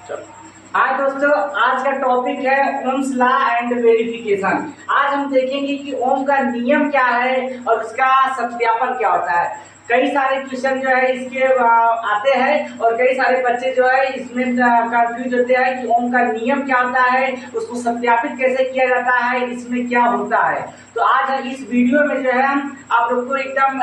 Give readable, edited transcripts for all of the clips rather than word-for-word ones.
चलो। हाय दोस्तों, आज का टॉपिक है ओम्स लॉ एंड वेरिफिकेशन। आज हम देखेंगे कि ओम का नियम क्या है और उसका सत्यापन क्या होता है। कई सारे क्वेश्चन जो है इसके आते हैं और कई सारे बच्चे जो है इसमें कंफ्यूज होते हैं कि ओम का नियम क्या होता है, उसको सत्यापित कैसे किया जाता है, इसमें क्या होता है। तो आज इस वीडियो में जो है हम आप लोग को एकदम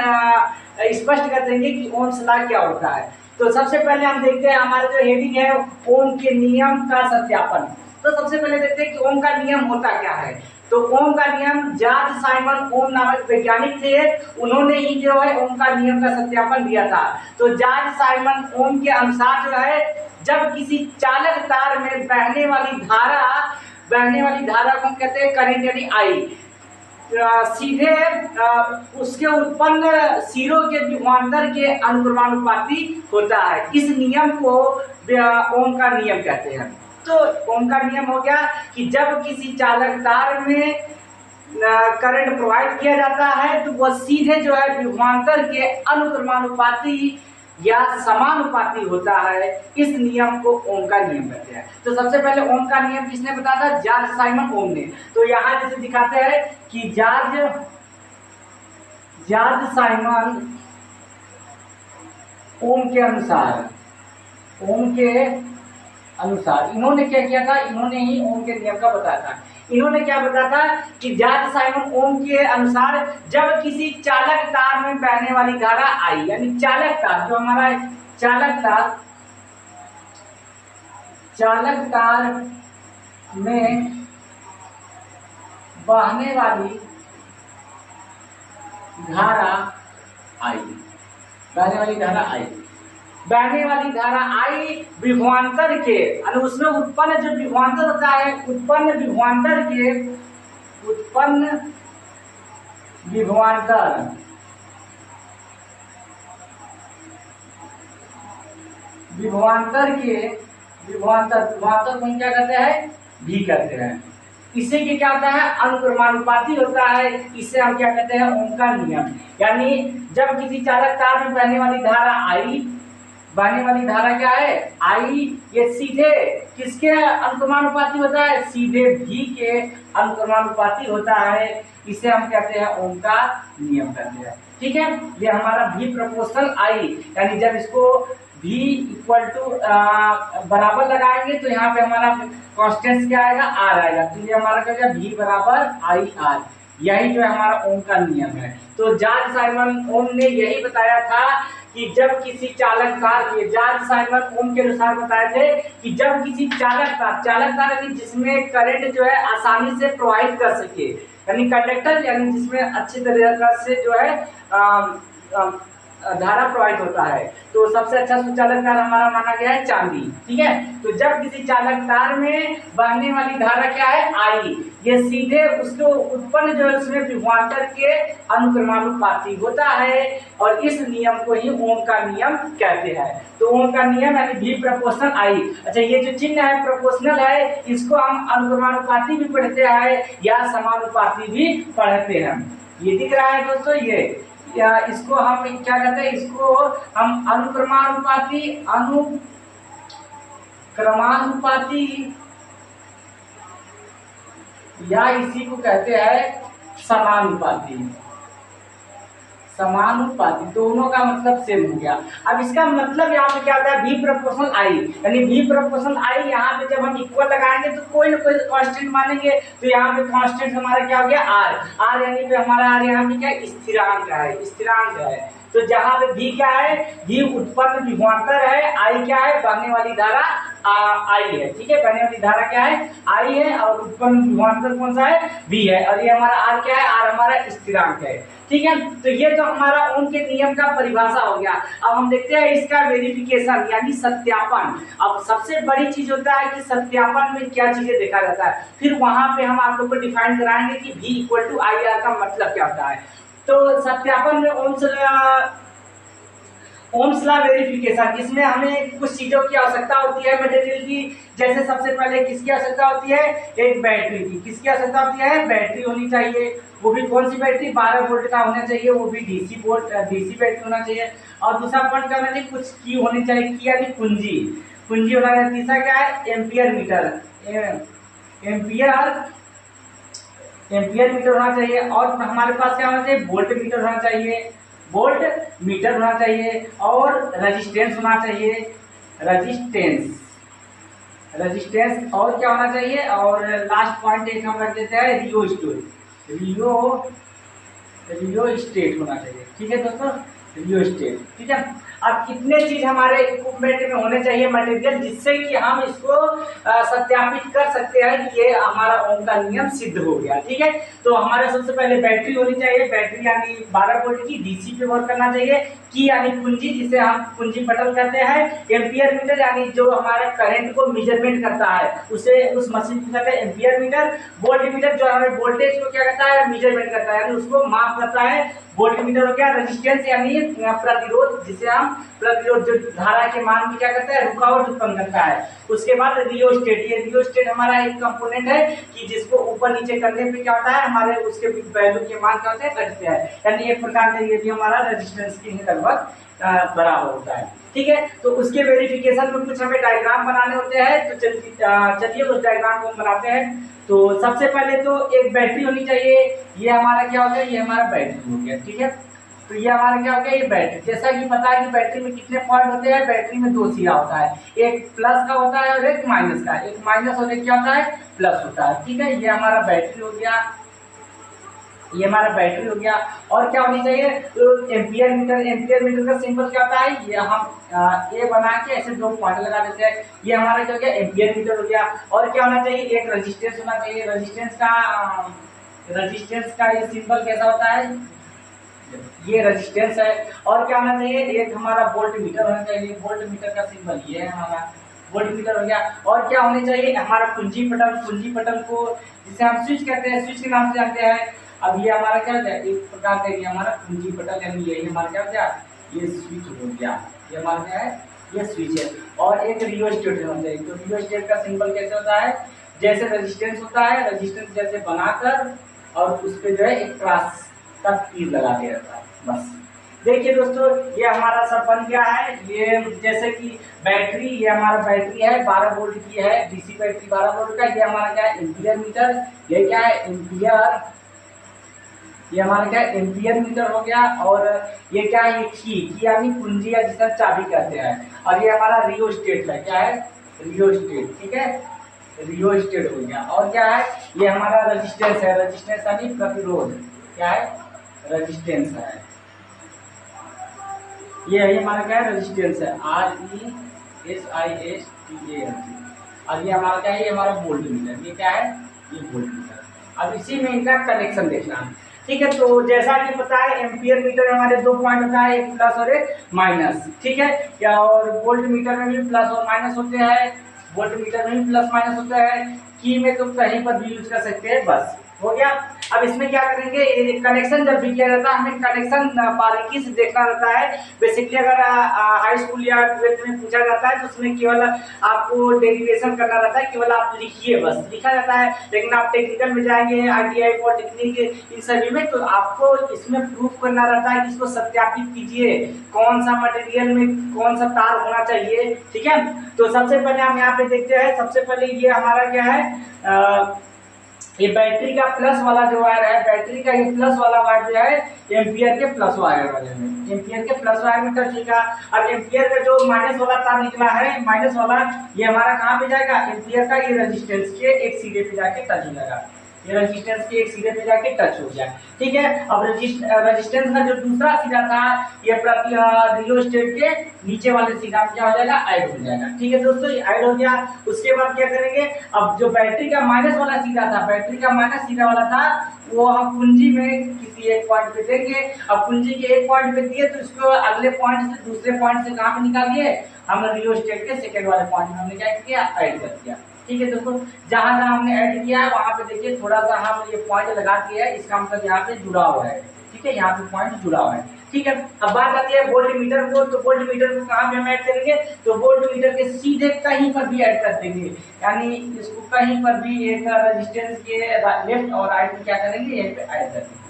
स्पष्ट कर देंगे कि ओम्स लॉ क्या होता है। तो सबसे पहले हम देखते हैं हमारा जो हेडिंग है ओम के नियम का सत्यापन। तो सबसे पहले देखते हैं कि ओम का नियम होता क्या है। तो ओम का नियम जॉर्ज साइमन ओम नामक वैज्ञानिक थे, उन्होंने ही जो है ओम का नियम का सत्यापन दिया था। तो जॉर्ज साइमन ओम के अनुसार जो है जब किसी चालक तार में बहने वाली धारा को कहते हैं करंट यानी आई, सीधे उसके उत्पन्न सिरों के विभवांतर के अनुक्रमानुपाती होता है। इस नियम को ओम का नियम कहते हैं। तो ओम का नियम हो गया कि जब किसी चालक तार में करंट प्रवाहित किया जाता है तो वह सीधे जो है विभवांतर के अनुक्रमानुपाती या समानुपाती होता है। इस नियम को ओम का नियम कहते हैं। तो सबसे पहले ओम का नियम किसने बताया था? जॉर्ज साइमन ओम ने। तो यहाँ जैसे दिखाते हैं कि जॉर्ज साइमन ओम के अनुसार इन्होंने क्या किया था? इन्होंने ही ओम के नियम का बताया था। इन्होंने क्या बताया था कि जॉर्ज साइमन ओम के अनुसार जब किसी चालक तार में बहने वाली धारा आई, यानी चालक तार जो हमारा चालक तार में बहने वाली धारा आई, बहने वाली धारा आई विभवांतर के, उसमें उत्पन्न जो विभवांतर होता है, उत्पन्न विभवांतर को हम क्या कहते हैं? भी कहते हैं। इसे के क्या होता है? अनुक्रमानुपाती होता है। इसे हम क्या कहते हैं? ओम का नियम। यानी जब किसी चालक तार में बहने वाली धारा क्या है? आई, ये सीधे किसके अनुक्रमानुपाती होता है? सीधे भी के अनुक्रमानुपाती होता है। इसे हम कहते हैं ओम का नियम कहते हैं। ठीक है, ये हमारा भी प्रोपोर्शनल आई, यानी जब इसको भी इक्वल टू बराबर लगाएंगे तो यहाँ पे हमारा कॉन्स्टेंट क्या आएगा? आर आएगा। तो ये हमारा क्या होगा? भी बराबर आई आर। यही जो है हमारा ओम का नियम है। तो जॉर्ज साइमन ओम ने यही बताया था कि जब किसी चालक तार, जॉर्ज साइमन ओम के अनुसार बताए थे कि जब किसी चालक तार यानी जिसमें करंट जो है आसानी से प्रवाहित कर सके, यानी कंडक्टर, यानी जिसमें अच्छी तरह से जो है धारा प्रवाहित होता है। तो सबसे अच्छा सुचालक तार हमारा माना गया है चांदी। ठीक है, तो जब किसी चालक तार में बहने वाली धारा क्या है? आई, ये सीधे उसको उत्पन्न जो है उसमें विभवांतर के अनुक्रमानुपाती होता है और इस नियम को ही ओम का नियम कहते हैं। तो ओम का नियम यानी भी प्रोपोर्शनल आई। अच्छा, ये जो चिन्ह है प्रोपोर्शनल है, इसको हम अनुक्रमानुपाती भी पढ़ते हैं या समानुपाती भी पढ़ते हैं। ये दिख रहा है दोस्तों, ये या इसको हम क्या कहते हैं? इसको हम अनुक्रमानुपाती या इसी को कहते हैं समानुपाती। दोनों का मतलब सेम हो गया। अब इसका मतलब यहाँ पे क्या होता है? भी प्रोपोर्शनल आई, यानी भी प्रोपोर्शनल आई यहाँ पे जब हम इक्वल लगाएंगे तो कोई ना कोई कांस्टेंट मानेंगे। तो यहाँ पे कांस्टेंट हमारा क्या हो गया? आर यानी पे हमारा आर यहाँ पे क्या? स्थिरांक है। तो जहाँ पे भी क्या है? भी उत्पन्न विभवांतर है, आई क्या है? बहने वाली धारा आई है। ठीक है, बहने वाली धारा क्या है? आई है और उत्पन्न विभवांतर कौन सा है? भी है। और ये हमारा आर क्या है? आर हमारा स्थिरांक है। ठीक है, तो ये तो हमारा ओम के नियम का परिभाषा हो गया। अब हम देखते हैं इसका वेरिफिकेशन यानी सत्यापन। अब सबसे बड़ी चीज होता है कि सत्यापन में क्या चीजें देखा जाता है, फिर वहां पे हम आप लोग को डिफाइन कराएंगे कि भी इक्वल टू आई आर का मतलब क्या होता है। तो सत्यापन में ओम्स लॉ वेरिफिकेशन, इसमें हमें कुछ चीजों की आवश्यकता होती है मटेरियल की। जैसे सबसे पहले किसकी आवश्यकता होती है? एक बैटरी की। किसकी आवश्यकता होती है? बैटरी होनी चाहिए। वो भी कौन सी बैटरी? 12 वोल्ट का होना चाहिए, वो भी डीसी बैटरी होना चाहिए। और दूसरा पॉइंट क्या होना चाहिए? कुछ की होनी चाहिए, की यानी कुंजी कुंजी होना चाहिए। तीसरा क्या है, ampere meter, ampere ampere meter होना चाहिए। और हमारे पास क्या होना चाहिए, वोल्ट मीटर होना चाहिए, वोल्ट मीटर होना चाहिए। और रजिस्टेंस होना चाहिए, रजिस्टेंस, रजिस्टेंस। और क्या होना चाहिए, और लास्ट पॉइंट एक हम रख देते हैं, रियोस्टेट, रियोस्टेट होना चाहिए। ठीक है दोस्तों, रियोस्टेट। ठीक है, अब कितने चीज हमारे इक्विपमेंट में होने चाहिए मटेरियल, जिससे कि हम इसको सत्यापित कर सकते हैं कि ये हमारा ओम का नियम सिद्ध हो गया। ठीक है, तो हमारे सबसे पहले बैटरी होनी चाहिए, बैटरी यानी 12 वोल्ट की, डीसी पे वर्क करना चाहिए। की यानी कुंजी, जिसे हम कुंजी पटल कहते हैं। एम्पियर मीटर यानी जो हमारे करंट को मेजरमेंट करता है, उसे उस मशीन को कहते हैं एम्पियर मीटर। वोल्ट मीटर जो हमारे वोल्टेज को क्या करता है, मेजरमेंट करता है, यानी उसको माप करता है, वोल्ट मीटर हो गया। रेजिस्टेंस यानी प्रतिरोध, जिसे हम प्रतिरोध, जो धारा के मान में क्या करता है, रुकावट उत्पन्न करता है। उसके बाद रियोस्टेट, ये रियोस्टेट हमारा एक कंपोनेंट है कि जिसको ऊपर नीचे करने पे क्या होता है, हमारे उसके वैल्यू के मान क्या होते हैं, घटते हैं। यानी एक प्रकार से ये भी हमारा रेजिस्टेंस के ही लगभग बराबर होता है। ठीक है, तो उसके वेरिफिकेशन में कुछ हमें डायग्राम बनाने होते हैं, तो चलिए उस डायग्राम को हम बनाते हैं। तो सबसे पहले तो एक बैटरी होनी चाहिए, ये हमारा क्या होता है, ये हमारा बैटरी हो गया। ठीक है, तो ये हमारा क्या हो गया, ये बैटरी। जैसा कि पता है कि बैटरी में कितने पॉइंट होते हैं, बैटरी में 2 सिरा होता है, एक प्लस का होता है और एक माइनस का। एक माइनस और एक क्या होता है, प्लस होता है। ठीक है, ये हमारा बैटरी हो गया, ये हमारा बैटरी हो गया। और क्या होनी चाहिए, तो एम्पियर मीटर, एम्पियर मीटर का सिंबल क्या होता है, ये हम ए बना के ऐसे 2 पॉइंट लगा देते हैं। ये हमारा क्या हो गया, एम्पियर मीटर हो गया। और क्या होना चाहिए, एक रेजिस्टेंस होना चाहिए। रेजिस्टेंस का ये सिंबल कैसा होता है, ये रेजिस्टेंस है। और क्या होना चाहिए, एक हमारा वोल्ट मीटर होना चाहिए, वोल्ट मीटर का सिंबल ये है हमारा, वोल्ट मीटर हो गया। और क्या होने चाहिए, हमारा कुंजी पटल, कुंजी पटल को जिसे हम स्विच कहते हैं, स्विच के नाम से जानते हैं। अब ये हमारा क्या होता है, एक प्रकार का ये हमारा कुंजी पटल, यानी यही हमारा क्या होता है, ये स्विच हो गया, ये हमारा क्या है, ये स्विच है। और एक रियोस्टेट होना चाहिए। तो रियोस्टेट का सिंबल कैसे होता है, जैसे रेजिस्टेंस होता है, रेजिस्टेंस जैसे बनाकर और उस पर जो है एक क्रॉस का तीर लगा दिया जाता है, बस। देखिए दोस्तों, ये हमारा सब बन गया है। ये जैसे कि बैटरी, ये हमारा बैटरी है 12 वोल्ट की है, डीसी बैटरी 12 वोल्ट का। ये हमारा क्या है, एम्पियर मीटर, ये क्या है, एम्पियर, ये हमारा क्या है, एम्पियर मीटर हो गया। और ये क्या है, ये की यानी कुंजी या जिसे चाबी कहते हैं। और ये हमारा रियोस्टेट है, क्या है, रियोस्टेट। ठीक है, रियोस्टेट हो गया। और क्या है, ये हमारा रेजिस्टेंस है, रेजिस्टेंस यानी प्रतिरोध, क्या है, रेजिस्टेंस है। ये हमारा क्या है, रेजिस्टेंस है, RESISTANS। और ये हमारा क्या है, ये हमारा वोल्ट मीटर, ये क्या है, ये वोल्ट मीटर। अब इसी में इनका कनेक्शन देखना है। ठीक है, तो जैसा कि पता है, एम्पियर मीटर में हमारे 2 पॉइंट होता है, एक प्लस और एक माइनस। ठीक है, क्या, और वोल्ट मीटर में भी प्लस और माइनस होते हैं, वोल्ट मीटर में भी प्लस माइनस होता है। की में तो कहीं पर भी यूज कर सकते हैं, बस हो गया। अब इसमें क्या करेंगे, कनेक्शन जब भी किया जाता है, हमें कनेक्शन बारीकी से देखना रहता है। बेसिकली अगर हाई स्कूल या 12th में पूछा जाता है, तो उसमें केवल आपको डेरिवेशन करना रहता है, केवल आप लिखिए, बस लिखा जाता है। लेकिन आप टेक्निकल में जाएंगे, ITI पॉलिटेक्निक, इन सभी में, तो आपको इसमें प्रूफ करना रहता है कि इसको सत्यापित कीजिए, कौन सा मटेरियल में कौन सा तार होना चाहिए। ठीक है, तो सबसे पहले हम यहाँ पे देखते हैं। सबसे पहले ये हमारा क्या है, ये बैटरी का प्लस वाला जो वायर है, बैटरी का ये प्लस वाला वायर जो है, एम्पियर के प्लस वायर वाले में, एम्पियर के प्लस वायर में टच होगा। अब एम्पियर का जो माइनस वाला तार निकला है, माइनस वाला, ये हमारा कहाँ पे जाएगा, एम्पियर का ये रेजिस्टेंस के एक सिरे पे जाके टच हो जाएगा, ये रेजिस्टेंस के एक सिरे पे जाके टच हो गया। ठीक है, अब रेजिस्टेंस का जो दूसरा सिरा था, ये रियोस्टेट के नीचे वाले सिरा में क्या हो जाएगा, ऐड हो जाएगा। ठीक है दोस्तों, ये ऐड हो गया। उसके बाद क्या करेंगे, अब जो बैटरी का माइनस वाला सिरा था, बैटरी का माइनस सिरा वाला था, वो हम कुंजी में किसी एक पॉइंट पे देंगे। अब कुंजी के एक पॉइंट पे दिए, तो इसको अगले पॉइंट से, दूसरे पॉइंट से कहाँ पे निकालिए, हम रियोस्टेट के सेकेंड वाले पॉइंट में हमने क्या किया, ऐड कर दिया। ठीक है दोस्तों, जहां जहां हमने ऐड किया है वहां पे देखिए थोड़ा सा हम ये पॉइंट लगा दिया है, इसका मतलब यहाँ पे जुड़ा हुआ है। ठीक है, यहाँ पे पॉइंट जुड़ा हुआ है। ठीक है, अब बात आती है वोल्ट मीटर को। तो वोल्ट मीटर को कहाँ पे हम ऐड करेंगे, तो वोल्ट मीटर के सीधे कहीं पर भी ऐड कर देंगे, यानी इसको कहीं पर भी एक रेजिस्टेंस के लेफ्ट और राइट में क्या करेंगे, यहीं पे ऐड कर देंगे।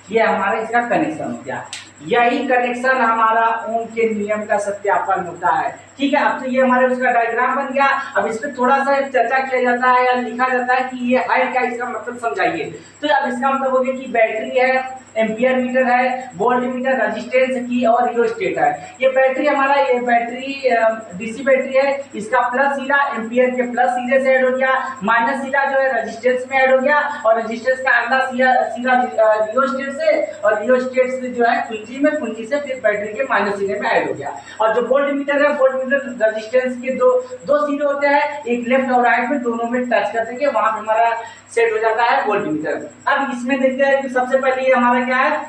ये हमारा इसका कनेक्शन हो गया। यही कनेक्शन हमारा ओम के नियम का सत्यापन होता है। ठीक है। अब तो ये हमारे उसका डायग्राम बन गया। अब इस पर थोड़ा सा चर्चा किया जाता है या लिखा जाता है कि ये है क्या, इसका मतलब समझाइए। तो अब इसका मतलब हो गया कि बैटरी है, एम्पियर मीटर है, वोल्ट मीटर, रेजिस्टेंस की और रियोस्टेट है। ये बैटरी हमारा, ये बैटरी डीसी बैटरी है, इसका प्लस सिरा एम्पियर के प्लस सिरे से ऐड हो गया, माइनस सिरा जो है रेजिस्टेंस में ऐड हो गया, और रेजिस्टेंस का अगला सिरा रियोस्टेट से, और रियोस्टेट से जो है कुंजी में, कुंजी से फिर बैटरी के माइनस सिरे में ऐड हो गया। और जो वोल्ट मीटर है, वोल्ट मीटर रेजिस्टेंस के दो सिरे होते हैं, एक लेफ्ट और राइट में, दोनों में टच कर देंगे, वहां पे हमारा सेट हो जाता है वोल्ट मीटर। अब इसमें देखते हैं कि सबसे पहले ये हमारा क्या है,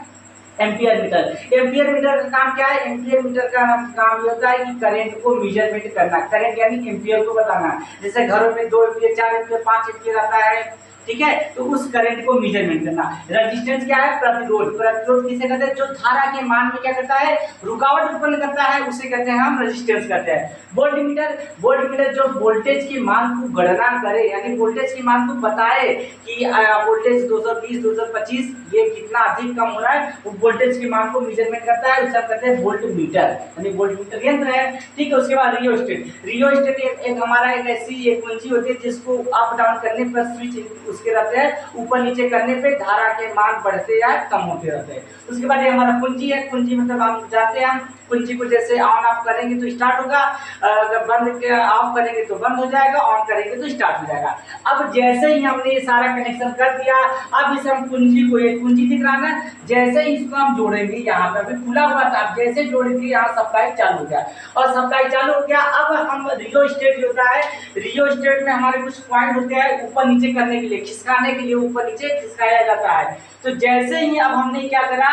एम्पियर मीटर। एम्पियर मीटर का काम क्या है, एम्पियर मीटर का काम ये होता है कि करंट को मेजरमेंट करना, करंट यानी एम्पियर को बताना। जैसे घरों में 2 एम्पियर, 4 एम्पियर, 5 एम्पियर आता है, ठीक है, तो उस करंट को मेजरमेंट करना। रेजिस्टेंस क्या है, प्रतिरोध। प्रतिरोध किसे कहते हैं, जो धारा के मान में क्या करता है, रुकावट उत्पन्न करता है, उसे कहते हैं हम रेजिस्टेंस कहते हैं। वोल्ट मीटर, वोल्ट मीटर जो वोल्टेज के मान को गणना करे, यानी वोल्टेज के मान को बताए कि वोल्टेज 220, 225 ये कितना अधिक कम हो रहा है, वो वोल्टेज के मान को मेजरमेंट करता है, उसे कहते हैं वोल्ट मीटर, यानी वोल्ट मीटर यंत्र है। ठीक है, उसके बाद रियोस्टेट। रियोस्टेट एक हमारा एक ऐसी एक कुंजी होती है जिसको अप डाउन करने पर स्विच उसके रहते हैं, ऊपर नीचे करने पे धारा के मान बढ़ते या कम होते रहते हैं। उसके बाद ये हमारा कुंजी है। कुंजी मतलब हम जानते हैं, हम कुंजी को जैसे ऑन ऑफ करेंगे तो स्टार्ट होगा, अगर बंद ऑफ करेंगे तो बंद हो जाएगा, ऑन करेंगे तो स्टार्ट हो जाएगा। अब जैसे ही हमने ये सारा कनेक्शन कर दिया, अब इसे हम कुंजी को, एक कुंजी दिख रहा है, जैसे ही इसको हम जोड़ेंगे, यहाँ पे अभी खुला हुआ था, जैसे जोड़ेंगे यहाँ सप्लाई चालू हो गया, और सप्लाई चालू हो गया। अब हम रियोस्टेट होता है, रियोस्टेट में हमारे कुछ पॉइंट होते हैं ऊपर नीचे करने के लिए, खिसकाने के लिए ऊपर नीचे खिसकाया जाता है। तो जैसे ही अब हमने क्या करा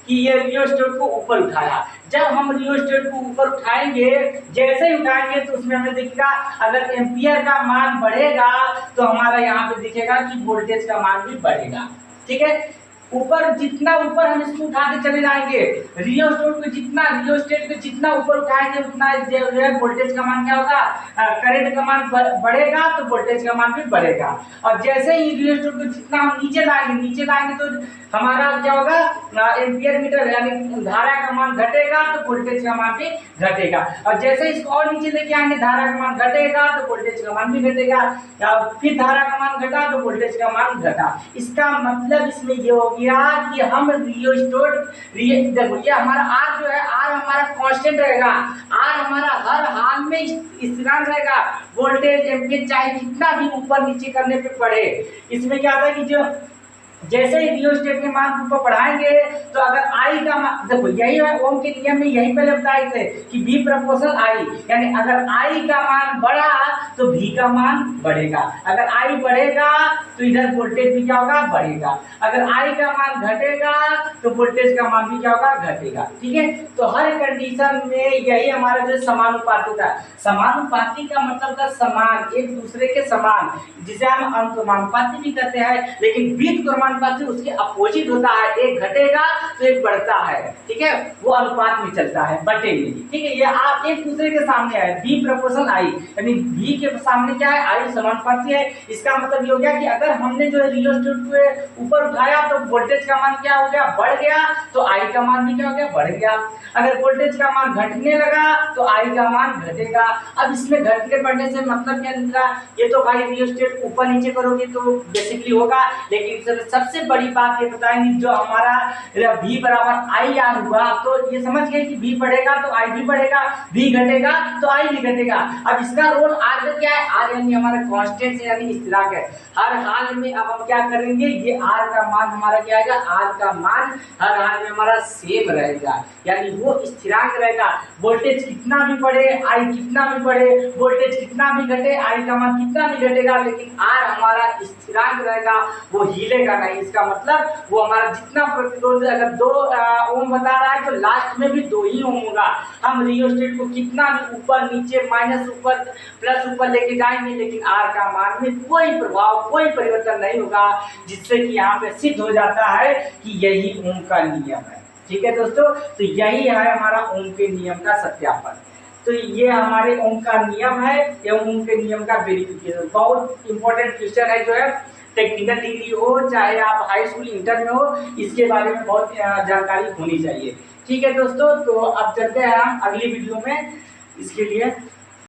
कि ये रियोस्टेट को ऊपर उठाया, जब हम रियोस्टेट को ऊपर उठाएंगे, जैसे ही उठाएंगे तो उसमें हमें दिखेगा, अगर एम्पियर का मान बढ़ेगा तो हमारा यहाँ पे दिखेगा कि वोल्टेज का मान भी बढ़ेगा। ठीक है, ऊपर जितना ऊपर हम इसको उठाते चले जाएंगे, रियोस्टेट को जितना ऊपर उठाएंगे उतना जो है वोल्टेज का मान क्या होगा, करंट का मान बढ़ेगा तो वोल्टेज का मान भी बढ़ेगा। और जैसे ही रियोस्टेट को जितना हम नीचे लाएंगे तो हमारा क्या होगा, एम्पियर मीटर यानी धारा का मान घटेगा तो वोल्टेज का मान भी घटेगा। और जैसे इसको और नीचे लेके आएंगे, धारा का मान घटेगा तो वोल्टेज का मान भी घटेगा, फिर धारा का मान घटा तो वोल्टेज का मान घटा। इसका मतलब इसमें ये हो गया कि हम रियोस्टेट, देखो ये हमारा आर जो है, आर हमारा कांस्टेंट रहेगा, आर हमारा हर हाल में स्थिरांक रहेगा। वोल्टेज एम्पियर चाहे कितना भी ऊपर नीचे करने पे बढ़े, इसमें क्या होता है कि जो जैसे ही रियोस्टेट के मान को बढ़ाएंगे तो अगर आई का मान, देखो यही है ओम के नियम में, यही पहले बताए थे कि V प्रोपोर्शनल आई, यानी अगर आई का मान बढ़ा तो V का मान बढ़ेगा, अगर आई बढ़ेगा तो इधर वोल्टेज भी क्या होगा, बढ़ेगा, अगर आई का मान घटेगा तो वोल्टेज का मान भी क्या होगा, घटेगा। ठीक है, तो हर कंडीशन में यही हमारा जो समानुपाती था, समानुपाती का मतलब था समान, एक दूसरे के समान, जिसे हम अनुपाती भी कहते हैं, लेकिन बीज अनुपाती उसके अपोजिट होता है, एक घटेगा तो एक बढ़ता है। ठीक है, वो अनुपात में चलता है, बटे में। ठीक है, ये आप एक दूसरे के सामने है, V प्रोपोर्शनल I, यानी V के सामने क्या है, I समानुपाती है। इसका मतलब ये हो गया कि अगर हमने जो है रियोस्टेट को ऊपर उठाया तो वोल्टेज का मान क्या हो गया, बढ़ गया, तो I का मान भी क्या हो गया, बढ़ गया। अगर वोल्टेज का मान घटने लगा तो I का मान घटेगा। अब इसमें घटने बढ़ने से मतलब क्या निकला, ये तो भाई रियोस्टेट ऊपर नीचे करोगे तो बेसिकली होगा, लेकिन सबसे बड़ी बात ये बताएंगे, जो हमारा V बराबर आई आर हुआ, तो ये समझ गए कि V बढ़ेगा तो I भी बढ़ेगा, V घटेगा तो I भी घटेगा। अब इसका रोल R का क्या है, R यानी हमारा कांस्टेंट है, यानी स्थिरांक है। हर हाल में अब हम क्या करेंगे, ये R का मान हमारा क्या आएगा, R का मान हर हाल में हमारा सेम रहेगा, यानी वो स्थिरांक रहेगा। वोल्टेज कितना भी बढ़े, I कितना भी बढ़े, वोल्टेज कितना भी घटे, I का मान कितना भी घटेगा, लेकिन R हमारा स्थिरांक रहेगा, वो हिलेगा नहीं। इसका मतलब वो हमारा जितना प्रतिरोध, अगर 2 ओम बता रहा है तो लास्ट में भी 2 ही ओम होगा। हम रियोस्टेट को कितना भी ऊपर नीचे, माइनस ऊपर प्लस ऊपर लेके जाएंगे, लेकिन R का मान में कोई प्रभाव, कोई परिवर्तन नहीं होगा, जिससे कि यहाँ पे सिद्ध हो जाता है कि यही ओम का नियम है। ठीक है दोस्तों, तो यही है हमारा ओम के नियम का सत्यापन। तो ये हमारे ओम का नियम है, ये ओम के नियम का वेरिफिकेशन। बहुत इंपॉर्टेंट क्वेश्चन है, जो है टेक्निकल डिग्री हो चाहे आप हाई स्कूल इंटर में हो, इसके बारे में बहुत जानकारी होनी चाहिए। ठीक है दोस्तों, तो अब चलते हैं हम अगली वीडियो में। इसके लिए